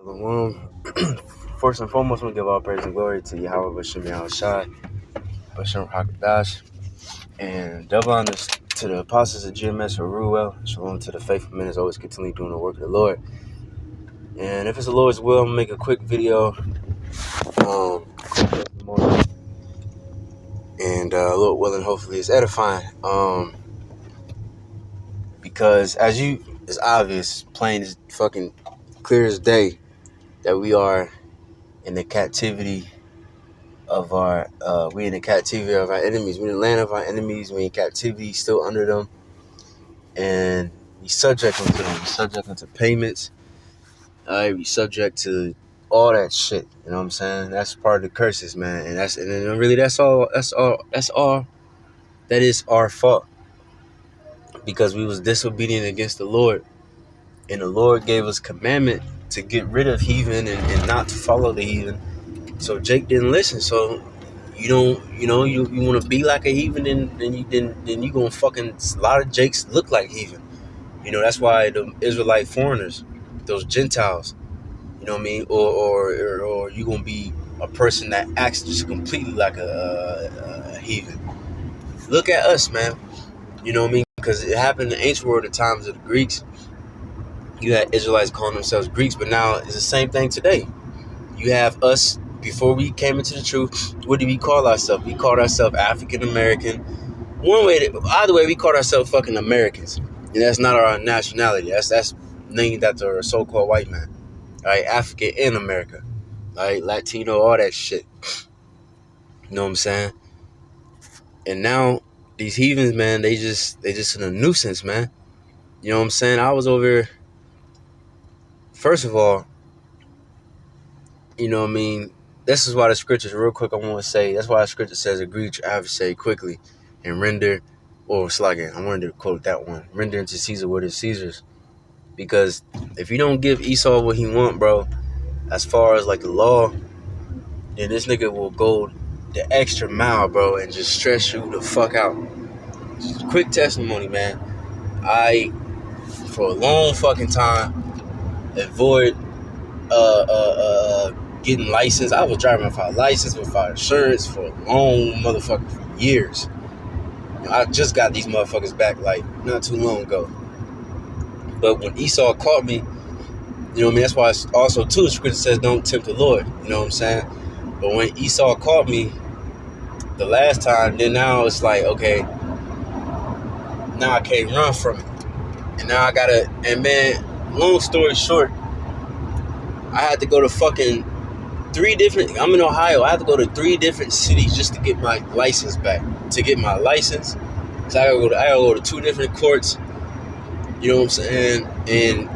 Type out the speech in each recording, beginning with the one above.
Um, First and foremost, we give all praise and glory to Yahweh Bashim Yahushai, Bashim Hakadash, and double honors to the apostles of GMS or Ruel. Shalom to the faithful men as always continually doing the work of the Lord. And if it's the Lord's will, I'm gonna make a quick video, quick testimony, and Lord willing, hopefully it's edifying. Because it's obvious, plain as fucking clear as day, that we are in the captivity of our enemies. We're in the land of our enemies. We're in captivity, still under them, and we subject them to them. We subject them to payments. We subject to all that shit. You know what I'm saying? That's part of the curses, man. And that's all. That is our fault, because we was disobedient against the Lord, and the Lord gave us commandment to get rid of heathen and not to follow the heathen. So Jake didn't listen. So you want to be like a heathen, then you gonna fucking, a lot of Jakes look like heathen. That's why the Israelite foreigners, those Gentiles, you know what I mean, or you gonna be a person that acts just completely like a heathen. Look at us, man. You know what I mean? Because it happened in the ancient world at times of the Greeks. You had Israelites calling themselves Greeks, but now it's the same thing today. You have us. Before we came into the truth, what did we call ourselves? We called ourselves African American. Either way, we called ourselves fucking Americans, and that's not our nationality. That's named after a so-called white man. All right, African in America, all right, Latino, all that shit. You know what I'm saying? And now these heathens, man, they just a nuisance, man. You know what I'm saying? I was over. First of all, you know what I mean? This is why the scriptures, real quick, I want to say, that's why the scripture says, agree to your adversary quickly and render, or slugging. I wanted to quote that one, render unto Caesar what is Caesar's. Because if you don't give Esau what he want, bro, as far as like the law, then this nigga will go the extra mile, bro, and just stress you the fuck out. Just a quick testimony, man. I, for a long fucking time, avoid getting licensed. I was driving without license, without insurance for a long motherfucker for years. I just got these motherfuckers back like not too long ago. But when Esau caught me, you know what I mean? That's why it's also too, the scripture says don't tempt the Lord. You know what I'm saying? But when Esau caught me the last time, then now it's like, okay, now I can't run from it. And now I gotta, and man, long story short, I had to go to fucking I'm in Ohio. I have to go to 3 different cities just to get my license back. To get my license. So I gotta go to 2 different courts. You know what I'm saying? And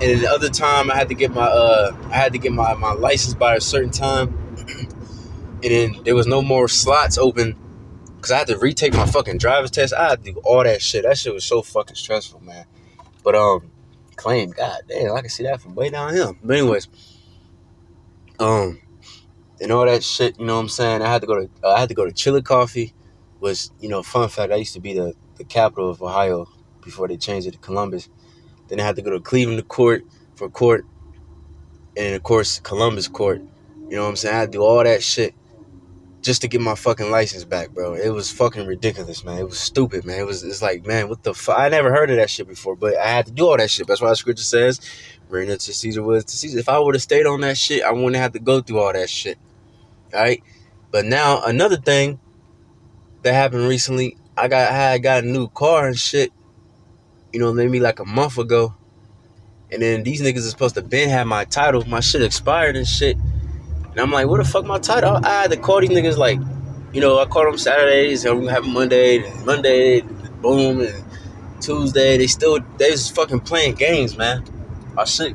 the other time I had to get my license by a certain time. And then there was no more slots open, because I had to retake my fucking driver's test. I had to do all that shit. That shit was so fucking stressful, man. But claim, god damn, I can see that from way down here. But anyways, and all that shit, you know what I'm saying? I had to go to Chillicothe, was, fun fact, I used to be the capital of Ohio before they changed it to Columbus. Then I had to go to Cleveland for court, and of course Columbus court. You know what I'm saying? I had to do all that shit just to get my fucking license back, bro. It was fucking ridiculous, man. It was stupid, man. It's like, man, what the fuck? I never heard of that shit before, but I had to do all that shit. That's why the scripture says, render to Caesar what is to Caesar. If I would have stayed on that shit, I wouldn't have to go through all that shit. All right? But now, another thing that happened recently, I got a new car and shit, maybe like a month ago. And then these niggas is supposed to have my title. My shit expired and shit. And I'm like, what the fuck my title? I had to call these niggas like, I called them Saturdays, and we have Monday, boom, and Tuesday. They was fucking playing games, man. Our shit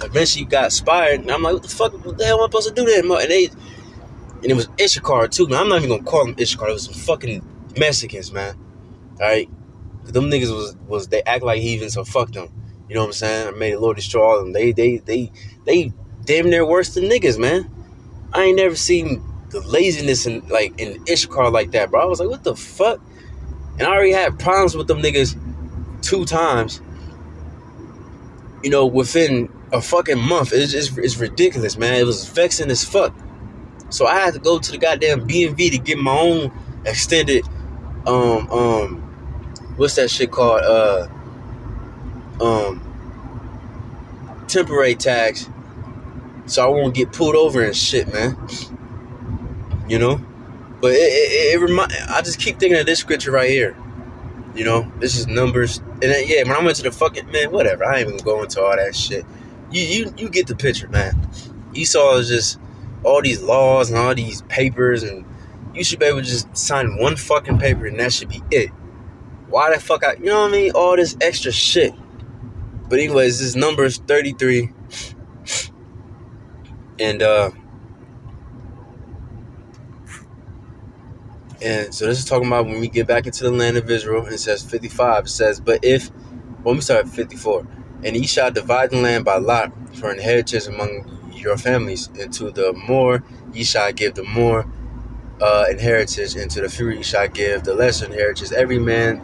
eventually got expired, and I'm like, what the hell am I supposed to do then? And it was Ishikar too, man. I'm not even gonna call them Ishikar. It was some fucking Mexicans, man. Alright? Them niggas was they act like heathens, so fuck them. You know what I'm saying? I made the Lord destroy all of them. They damn near worse than niggas, man. I ain't never seen the laziness in Ishikar like that, bro. I was like, what the fuck? And I already had problems with them niggas 2 times, within a fucking month. It's ridiculous, man. It was vexing as fuck. So I had to go to the goddamn B&V to get my own extended what's that shit called? Temporary tags, so I won't get pulled over and shit, man. You know, but I just keep thinking of this scripture right here. You know, this is Numbers, and then, yeah, when I went to the fucking man, whatever. I ain't even go into all that shit. You get the picture, man. Esau is just all these laws and all these papers, and you should be able to just sign one fucking paper, and that should be it. Why the fuck you know what I mean? All this extra shit. But anyways, this is Numbers 33. And so this is talking about when we get back into the land of Israel. And it says 55. It says, we start at 54. And ye shall divide the land by lot for an inheritance among your families. And to the more ye shall give the more inheritance, and to the fewer ye shall give the lesser inheritance. Every man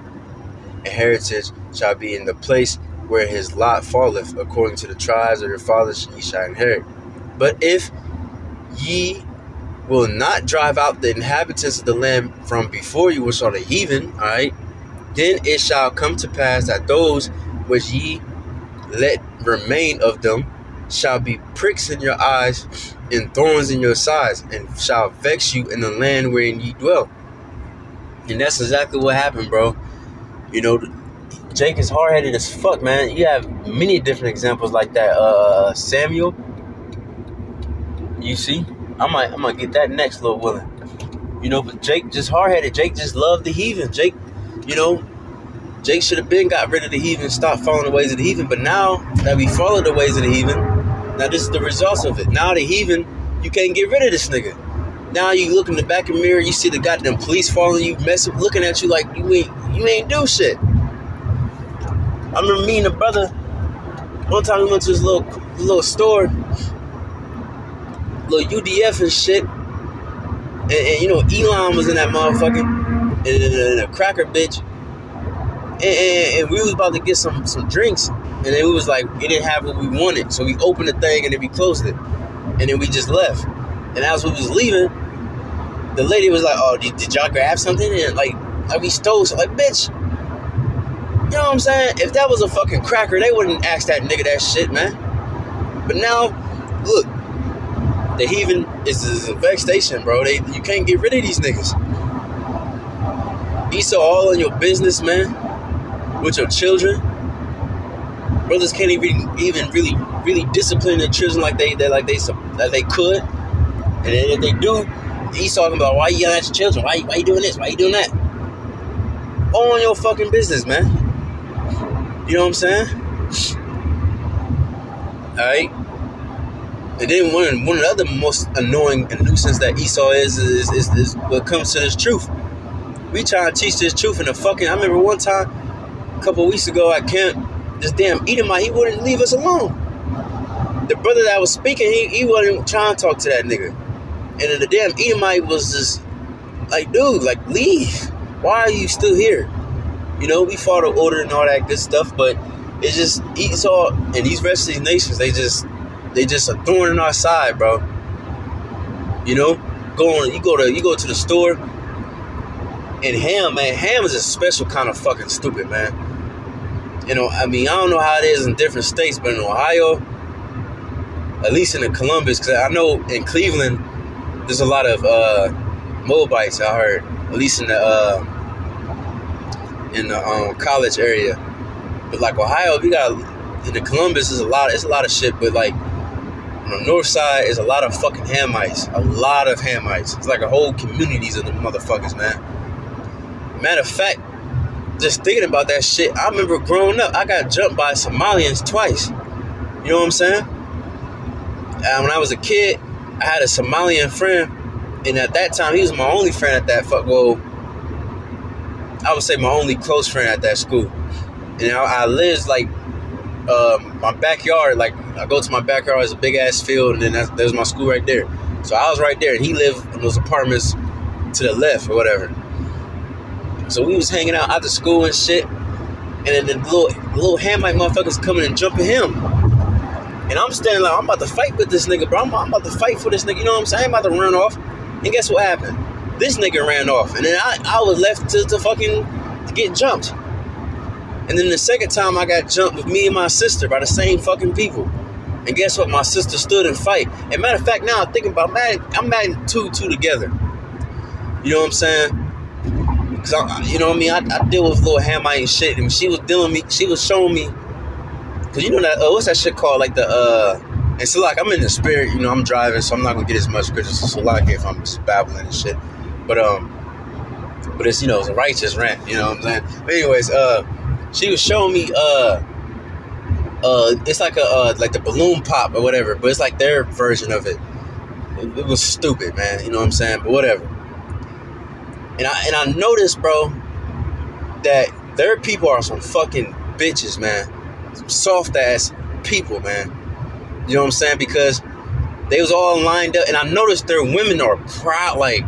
inheritance shall be in the place where his lot falleth, according to the tribes of your fathers ye shall inherit. But if ye will not drive out the inhabitants of the land from before you, which are the heathen, all right, then it shall come to pass that those which ye let remain of them shall be pricks in your eyes and thorns in your sides, and shall vex you in the land wherein ye dwell. And that's exactly what happened, bro. You know, Jake is hard-headed as fuck, man. You have many different examples like that. Samuel, you see, I might get that next, Lord willing. You know, but Jake just hard-headed. Jake just loved the heathen. Jake, you know, Jake should have been got rid of the heathen, stopped following the ways of the heathen. But now that we follow the ways of the heathen, now this is the results of it. Now the heathen, you can't get rid of this nigga. Now you look in the back of the mirror, you see the goddamn police following you, looking at you like you ain't do shit. I remember me and a brother, one time we went to this little store, little UDF and shit, and you know, Elon was in that motherfucker, and a cracker bitch, and we was about to get some drinks, and then we was like, it didn't have what we wanted, so we opened the thing, and then we closed it, and then we just left. And as we was leaving, the lady was like, oh, did y'all grab something? And like we stole something. Like, bitch, you know what I'm saying? If that was a fucking cracker, they wouldn't ask that nigga that shit, man. But now, look, the heathen is a vexation, bro. You can't get rid of these niggas. Esau all in your business, man, with your children. Brothers can't even really discipline their children like they could. And then if they do, he's talking about, why you yelling at your children? Why you doing this? Why you doing that? All in your fucking business, man. You know what I'm saying? Alright? And then one of the other most annoying and nuisance that Esau is what comes to this truth. We try to teach this truth in the fucking... I remember one time, a couple of weeks ago at camp, this damn Edomite, he wouldn't leave us alone. The brother that was speaking, he wasn't trying to talk to that nigga. And then the damn Edomite was just like, dude, like, leave. Why are you still here? You know, we fought the order and all that good stuff, but it's just Esau and these rest of these nations, they just a thorn in our side, bro. You know, you go to the store, and Ham is a special kind of fucking stupid, man. You know, I mean, I don't know how it is in different states, but in Ohio, at least in the Columbus, because I know in Cleveland, there's a lot of Moabites, I heard, at least in the college area. But like Ohio, we got in the Columbus is it's a lot of shit. But like on the north side is a lot of fucking Hamites, a lot of Hamites. It's like a whole communities of the motherfuckers, man. Matter of fact, just thinking about that shit, I remember growing up, I got jumped by Somalians twice. You know what I'm saying? And when I was a kid, I had a Somalian friend, and at that time, he was my only friend at that I would say my only close friend at that school. And I lived like my backyard, like I go to my backyard, it's a big ass field, and then there's my school right there. So I was right there, and he lived in those apartments to the left or whatever. So we was hanging out after school and shit, and then the little Hamite motherfuckers coming and jumping him. And I'm standing like, I'm about to fight with this nigga, bro. I'm about to fight for this nigga. You know what I'm saying? I'm about to run off. And guess what happened? This nigga ran off. And then I was left to get jumped. And then the second time I got jumped with me and my sister by the same fucking people. And guess what? My sister stood and fight. And matter of fact, now I'm thinking about, I'm adding two together. You know what I'm saying? Because, you know what I mean? I deal with little Hamite and shit. And she was showing me. Because you know that, what's that shit called? Like and so like, I'm in the spirit, you know, I'm driving, so I'm not going to get as much scriptures as Salaki if I'm just babbling and shit. But it's, you know, it's a righteous rant, you know what I'm saying? But anyways, she was showing me, it's like like the balloon pop or whatever, but it's like their version of it. It was stupid, man, you know what I'm saying? But whatever. And I noticed, bro, that their people are some fucking bitches, man. Some soft ass people, man. You know what I'm saying? Because they was all lined up, and I noticed their women are proud. Like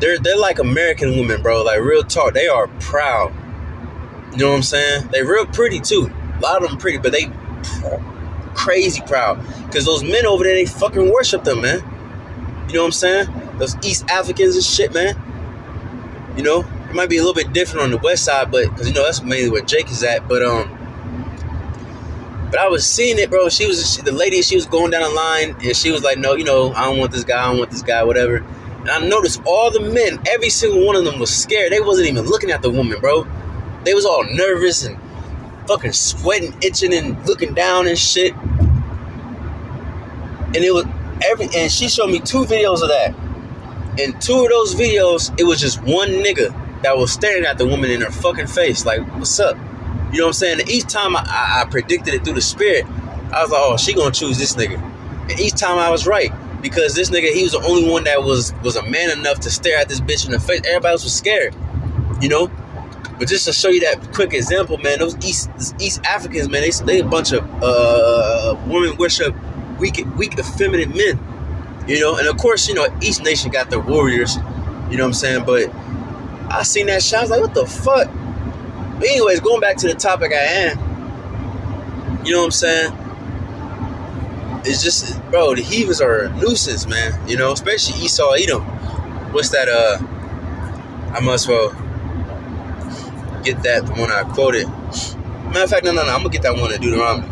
they're like American women, bro. Like real talk, they are proud. You know what I'm saying? They real pretty too. A lot of them pretty, but they crazy proud. Because those men over there, they fucking worship them, man. You know what I'm saying? Those East Africans and shit, man. You know, it might be a little bit different on the West Side, but because you know that's mainly where Jake is at. But I was seeing it, bro. The lady, she was going down the line, and she was like, no, you know, I don't want this guy, whatever. And I noticed all the men, every single one of them was scared. They wasn't even looking at the woman, bro. They was all nervous and fucking sweating, itching, and looking down and shit. And it was and she showed me 2 videos of that. In 2 of those videos, it was just one nigga that was staring at the woman in her fucking face, like, what's up? You know what I'm saying? And each time I predicted it through the spirit, I was like, oh, she gonna choose this nigga. And each time I was right, because this nigga, he was the only one that was a man enough to stare at this bitch in the face. Everybody else was scared, you know? But just to show you that quick example, man, those East Africans, man, they a bunch of women worship weak, effeminate men. You know, and of course, you know, each nation got their warriors, you know what I'm saying? But I seen that shit, I was like, what the fuck? But anyways, going back to the topic I am, you know what I'm saying? It's just, bro, the heathens are a nuisance, man. You know, especially Esau, Edom. What's that, I must well get that, the one I quoted. Matter of fact, no, I'm gonna get that one in Deuteronomy.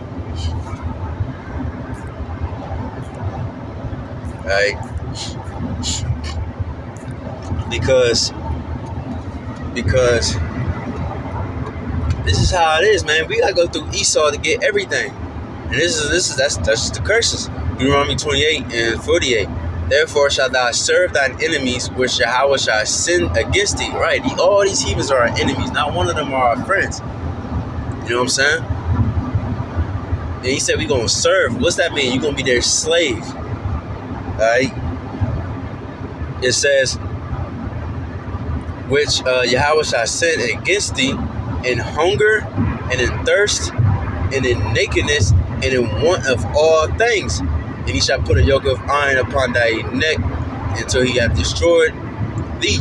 Right? Because this is how it is, man. We gotta go through Esau to get everything. And that's just the curses. Deuteronomy 28 and 48. Therefore shalt thou serve thine enemies, which Yahweh shall send against thee. Right? All these heathens are our enemies. Not one of them are our friends. You know what I'm saying? And he said we gonna serve. What's that mean? You're gonna be their slave. Alright? It says, which Yahweh shall send against thee in hunger and in thirst and in nakedness and in want of all things. And he shall put a yoke of iron upon thy neck until he hath destroyed thee.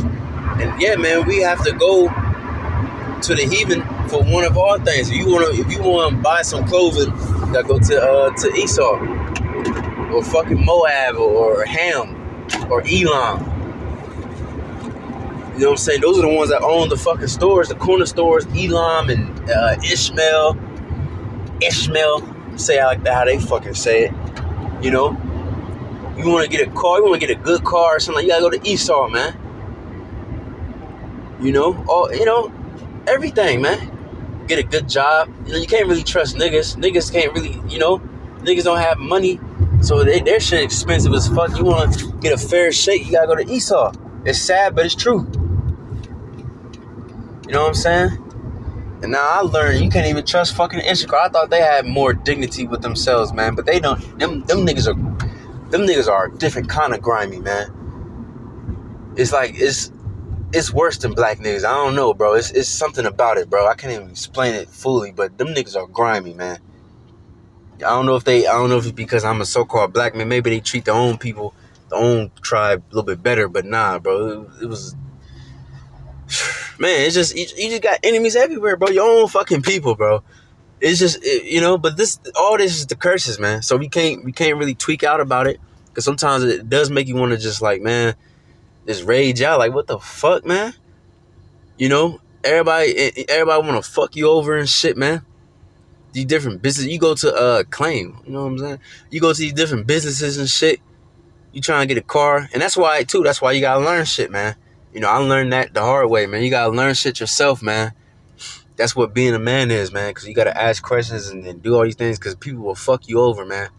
And yeah, man, we have to go to the heathen for one of all things. If you want to buy some clothing, you gotta go to Esau or fucking Moab or Ham or Elam. You know what I'm saying? Those are the ones that own the fucking stores, the corner stores, Elam and Ishmael, say it like that, how they fucking say it. You know? You want to get a car, you want to get a good car or something, you gotta go to Esau, man. You know? Everything, man. Get a good job. You know, you can't really trust niggas. Niggas can't really, niggas don't have money. So their shit expensive as fuck. You want to get a fair shake, you gotta go to Esau. It's sad, but it's true. You know what I'm saying? And now I learned you can't even trust fucking Instagram. I thought they had more dignity with themselves, man. But they don't. Them niggas are a different kind of grimy, man. It's like it's worse than black niggas. I don't know, bro. It's something about it, bro. I can't even explain it fully, but them niggas are grimy, man. I don't know if it's because I'm a so-called black man. Maybe they treat their own people, their own tribe a little bit better, but nah, bro. It was, man, it's just, you just got enemies everywhere, bro. Your own fucking people, bro. It's just but all this is the curses, man. So we can't really tweak out about it, because sometimes it does make you want to just like, man, just rage out, like, what the fuck, man? Everybody want to fuck you over and shit, man. These different businesses, you go to Claim, you know what I'm saying? You go to these different businesses and shit. You trying to get a car, and that's why you gotta learn shit, man. I learned that the hard way, man. You gotta learn shit yourself, man. That's what being a man is, man. Because you gotta ask questions and do all these things, because people will fuck you over, man.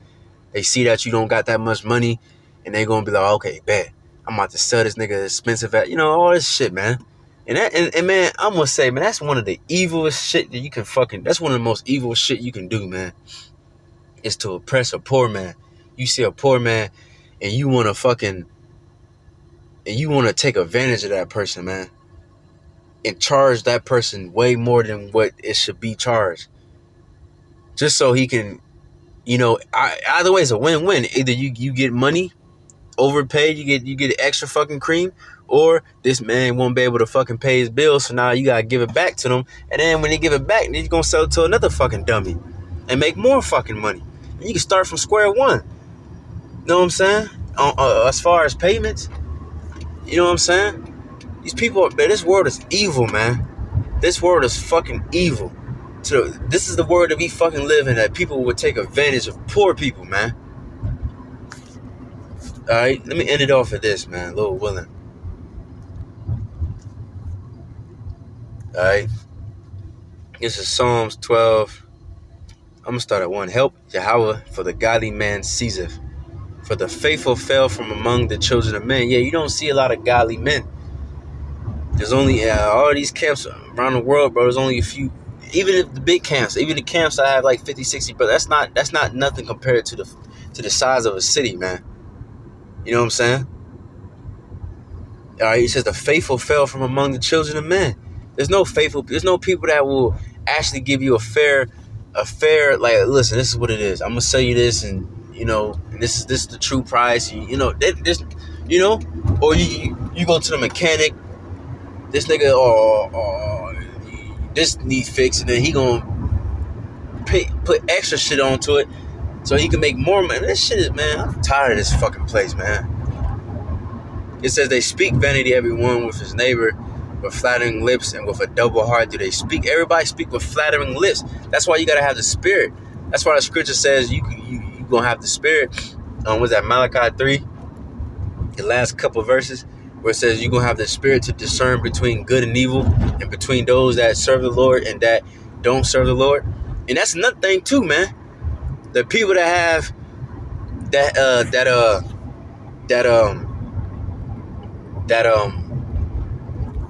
They see that you don't got that much money, and they gonna be like, okay, bet I'm about to sell this nigga expensive at, all this shit, man. And man, I'm gonna say, man, that's one of the evilest shit that you can that's one of the most evil shit you can do, man. Is to oppress a poor man. You see a poor man, and you want to take advantage of that person, man, and charge that person way more than what it should be charged, just so he can, either way it's a win-win. Either you get money, overpaid, you get extra fucking cream, or this man won't be able to fucking pay his bills, so now you gotta give it back to them, and then when they give it back, then you're gonna sell it to another fucking dummy and make more fucking money, and you can start from square one. You know what I'm saying? As far as payments, you know what I'm saying? These people, man, this world is evil, man. This world is fucking evil. This is the world that we fucking live in, that people would take advantage of poor people, man. Alright, let me end it off with this, man. Lil Willin. Alright. This is Psalms 12. I'm gonna start at 1. Help Yahweh, for the godly man ceaseth. For the faithful fell from among the children of men. Yeah, you don't see a lot of godly men. There's only all these camps around the world, bro. There's only a few. Even if the big camps, even the camps I have like 50, 60, but that's not nothing compared to the size of a city, man. You know what I'm saying? All right, it says the faithful fell from among the children of men. There's no people that will actually give you a fair, like, listen, this is what it is. I'm gonna sell you this, and this is the true price. Or you go to the mechanic. This nigga, this needs fixing, and he gonna put extra shit onto it so he can make more money. This shit is, man, I'm tired of this fucking place, man. It says they speak vanity, everyone with his neighbor, with flattering lips and with a double heart do they speak. Everybody speak with flattering lips. That's why you gotta have the spirit. That's why the scripture says you gonna have the spirit. Was that Malachi 3? The last couple verses, where it says you're going to have the spirit to discern between good and evil, and between those that serve the Lord and that don't serve the Lord. And that's another thing too, man. The people that have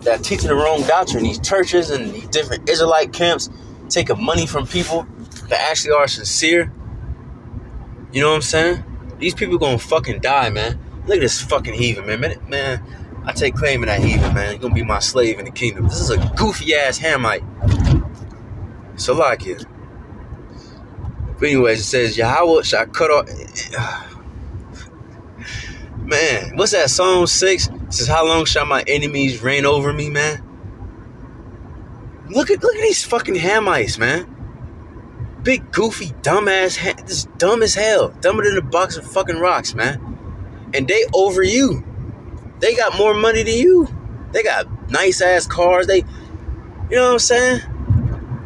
that teaching the wrong doctrine, these churches and these different Israelite camps, taking money from people that actually are sincere. You know what I'm saying? These people gonna fucking die, man. Look at this fucking heathen, man. I take claim in that heathen, man. He's gonna be my slave in the kingdom. This is a goofy ass Hamite. So like it. But anyways, it says Yahweh shall cut off. Man, what's that? Psalm 6? It says, how long shall my enemies reign over me, man? Look at these fucking Hamites, man. Big goofy dumbass, this dumb as hell, dumber than a box of fucking rocks, man. And they over you. They got more money than you. They got nice ass cars. You know what I'm saying?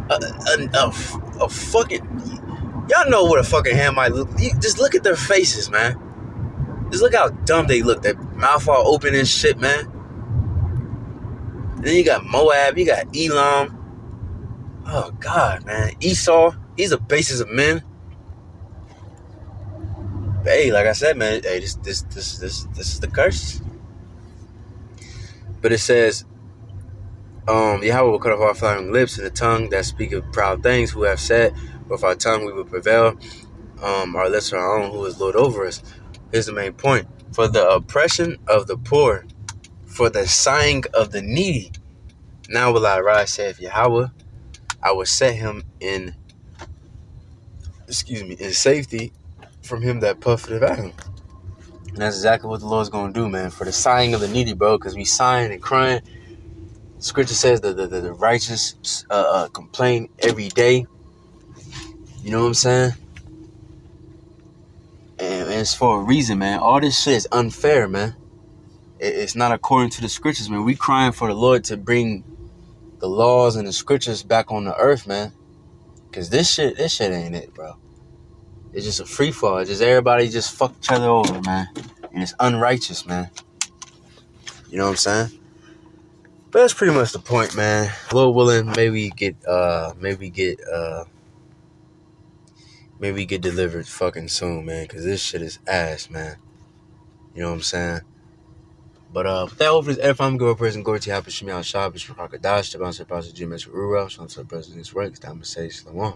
A fucking, y'all know what a fucking Hamite look. Just look at their faces, man. Just look how dumb they look. That mouth all open and shit, man. And then you got Moab. You got Elam. Oh God, man. Esau. He's the basis of men. But hey, like I said, man. Hey, this is the curse. But it says, Yahweh will cut off our flattering lips and the tongue that speaketh proud things, who have said, with our tongue we will prevail. Our lips are our own, who is Lord over us. Here's the main point. For the oppression of the poor, for the sighing of the needy, now will I rise, saith Yahweh. I will set him in safety from him that puffeth at him. And that's exactly what the Lord's going to do, man. For the sighing of the needy, bro, because we sighing and crying. Scripture says that the righteous complain every day. You know what I'm saying? And it's for a reason, man. All this shit is unfair, man. It's not according to the scriptures, man. We crying for the Lord to bring the laws and the scriptures back on the earth, man. Cause this shit ain't it, bro. It's just a free fall. It's just everybody just fuck each other over, man. And it's unrighteous, man. You know what I'm saying? But that's pretty much the point, man. Lord willing, maybe get delivered fucking soon, man. Cause this shit is ass, man. You know what I'm saying? But with that over is I'm going to present glory to happen Shemi al Shabbos, Rakadash, Taban Sabas, Jimesh Ura, Shansa President's Ranks, Down Message, Shalom.